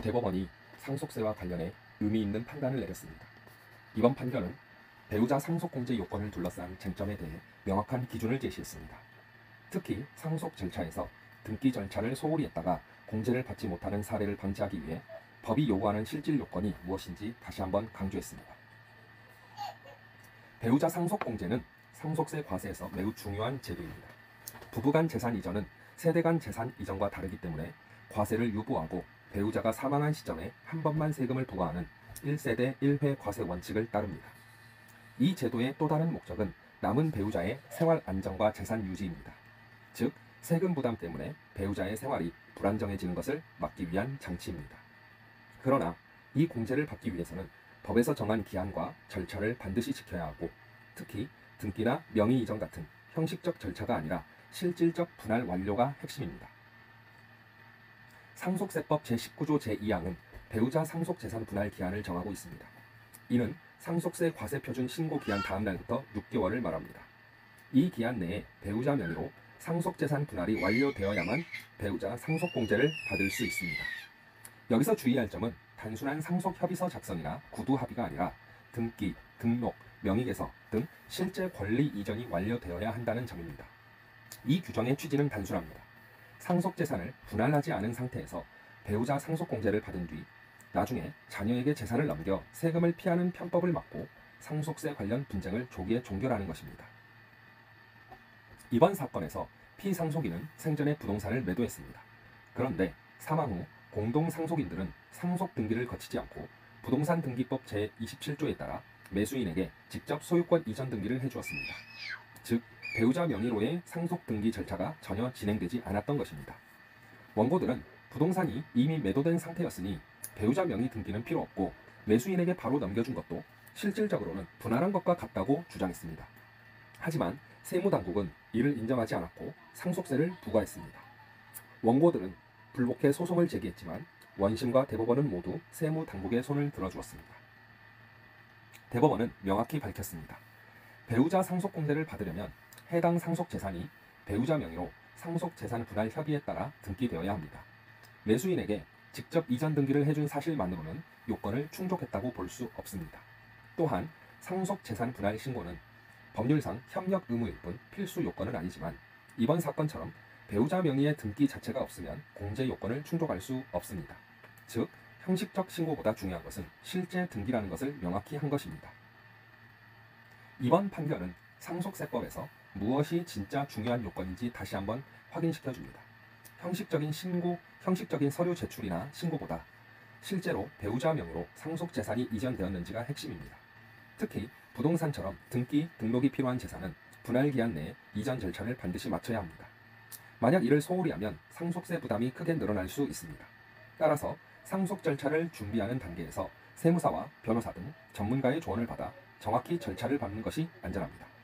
대법원이 상속세와 관련해 의미 있는 판단을 내렸습니다. 이번 판결은 배우자 상속공제 요건을 둘러싼 쟁점에 대해 명확한 기준을 제시했습니다. 특히 상속 절차에서 등기 절차를 소홀히 했다가 공제를 받지 못하는 사례를 방지하기 위해 법이 요구하는 실질 요건이 무엇인지 다시 한번 강조했습니다. 배우자 상속공제는 상속세 과세에서 매우 중요한 제도입니다. 부부간 재산 이전은 세대간 재산 이전과 다르기 때문에 과세를 유보하고 배우자가 사망한 시점에 한 번만 세금을 부과하는 1세대 1회 과세 원칙을 따릅니다. 이 제도의 또 다른 목적은 남은 배우자의 생활 안정과 재산 유지입니다. 즉, 세금 부담 때문에 배우자의 생활이 불안정해지는 것을 막기 위한 장치입니다. 그러나 이 공제를 받기 위해서는 법에서 정한 기한과 절차를 반드시 지켜야 하고, 특히 등기나 명의 이전 같은 형식적 절차가 아니라 실질적 분할 완료가 핵심입니다. 상속세법 제19조 제2항은 배우자 상속재산 분할 기한을 정하고 있습니다. 이는 상속세 과세표준 신고 기한 다음 날부터 6개월을 말합니다. 이 기한 내에 배우자 명의로 상속재산 분할이 완료되어야만 배우자 상속공제를 받을 수 있습니다. 여기서 주의할 점은 단순한 상속협의서 작성이나 구두합의가 아니라 등기, 등록, 명의개서 등 실제 권리 이전이 완료되어야 한다는 점입니다. 이 규정의 취지는 단순합니다. 상속재산을 분할하지 않은 상태에서 배우자 상속공제를 받은 뒤 나중에 자녀에게 재산을 넘겨 세금을 피하는 편법을 막고 상속세 관련 분쟁을 조기에 종결하는 것입니다. 이번 사건에서 피상속인은 생전에 부동산을 매도했습니다. 그런데 사망 후 공동상속인들은 상속 등기를 거치지 않고 부동산 등기법 제27조에 따라 매수인에게 직접 소유권 이전 등기를 해주었습니다. 즉, 배우자 명의로의 상속 등기 절차가 전혀 진행되지 않았던 것입니다. 원고들은 부동산이 이미 매도된 상태였으니 배우자 명의 등기는 필요 없고 매수인에게 바로 넘겨준 것도 실질적으로는 분할한 것과 같다고 주장했습니다. 하지만 세무당국은 이를 인정하지 않았고 상속세를 부과했습니다. 원고들은 불복해 소송을 제기했지만 원심과 대법원은 모두 세무당국의 손을 들어주었습니다. 대법원은 명확히 밝혔습니다. 배우자 상속공제를 받으려면 해당 상속재산이 배우자 명의로 상속재산 분할 협의에 따라 등기되어야 합니다. 매수인에게 직접 이전 등기를 해준 사실만으로는 요건을 충족했다고 볼 수 없습니다. 또한 상속재산 분할 신고는 법률상 협력 의무일 뿐 필수 요건은 아니지만 이번 사건처럼 배우자 명의의 등기 자체가 없으면 공제 요건을 충족할 수 없습니다. 즉, 형식적 신고보다 중요한 것은 실제 등기라는 것을 명확히 한 것입니다. 이번 판결은 상속세법에서 무엇이 진짜 중요한 요건인지 다시 한번 확인시켜줍니다. 형식적인 서류 제출이나 신고보다 실제로 배우자 명의로 상속재산이 이전되었는지가 핵심입니다. 특히 부동산처럼 등기, 등록이 필요한 재산은 분할 기한 내에 이전 절차를 반드시 마쳐야 합니다. 만약 이를 소홀히 하면 상속세 부담이 크게 늘어날 수 있습니다. 따라서 상속 절차를 준비하는 단계에서 세무사와 변호사 등 전문가의 조언을 받아 정확히 절차를 밟는 것이 안전합니다.